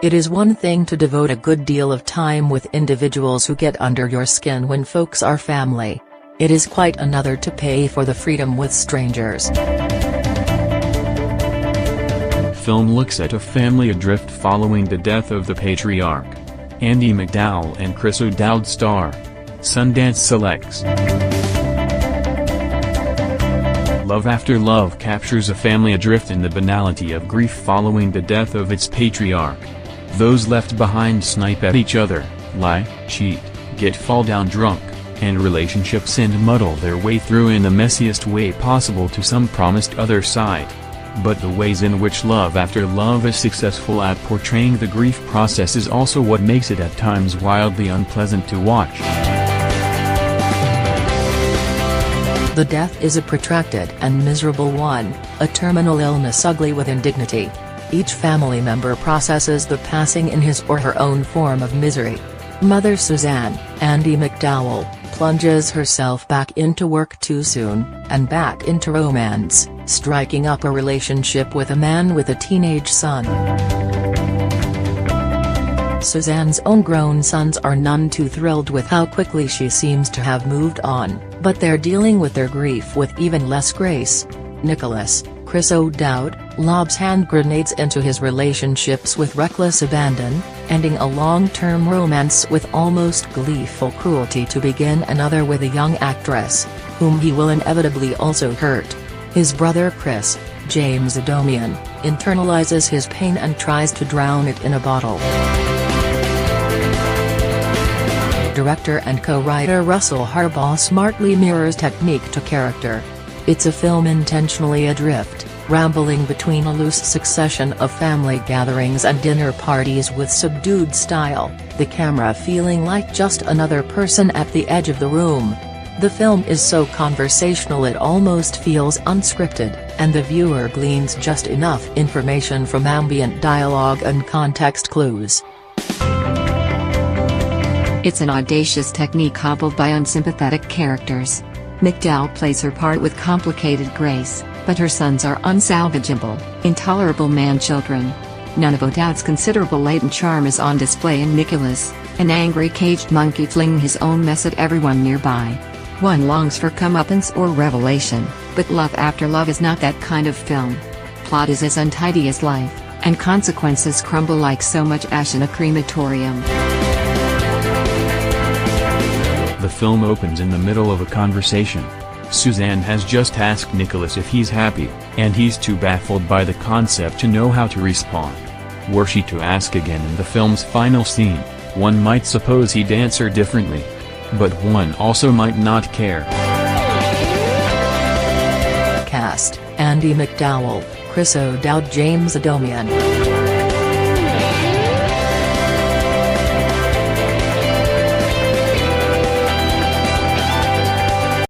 It is one thing to devote a good deal of time with individuals who get under your skin when folks are family. It is quite another to pay for the freedom with strangers. Film looks at a family adrift following the death of the patriarch. Andie MacDowell and Chris O'Dowd star. Sundance selects. Love After Love captures a family adrift in the banality of grief following the death of its patriarch. Those left behind snipe at each other, lie, cheat, get fall down drunk, and relationships and muddle their way through in the messiest way possible to some promised other side. But the ways in which Love After Love is successful at portraying the grief process is also what makes it at times wildly unpleasant to watch. The death is a protracted and miserable one, a terminal illness ugly with indignity. Each family member processes the passing in his or her own form of misery. Mother Suzanne, Andie MacDowell, plunges herself back into work too soon, and back into romance, striking up a relationship with a man with a teenage son. Suzanne's own grown sons are none too thrilled with how quickly she seems to have moved on, but they're dealing with their grief with even less grace. Nicholas, Chris O'Dowd, lobs hand grenades into his relationships with reckless abandon, ending a long-term romance with almost gleeful cruelty to begin another with a young actress, whom he will inevitably also hurt. His brother Chris, James Adomian, internalizes his pain and tries to drown it in a bottle. Director and co-writer Russell Harbaugh smartly mirrors technique to character. It's a film intentionally adrift, rambling between a loose succession of family gatherings and dinner parties with subdued style, the camera feeling like just another person at the edge of the room. The film is so conversational it almost feels unscripted, and the viewer gleans just enough information from ambient dialogue and context clues. It's an audacious technique hobbled by unsympathetic characters. MacDowell plays her part with complicated grace, but her sons are unsalvageable, intolerable man-children. None of O'Dowd's considerable latent charm is on display in Nicholas, an angry caged monkey flinging his own mess at everyone nearby. One longs for comeuppance or revelation, but Love After Love is not that kind of film. Plot is as untidy as life, and consequences crumble like so much ash in a crematorium. The film opens in the middle of a conversation. Suzanne has just asked Nicholas if he's happy, and he's too baffled by the concept to know how to respond. Were she to ask again in the film's final scene, one might suppose he'd answer differently. But one also might not care. Cast: Andie MacDowell, Chris O'Dowd, James Adomian.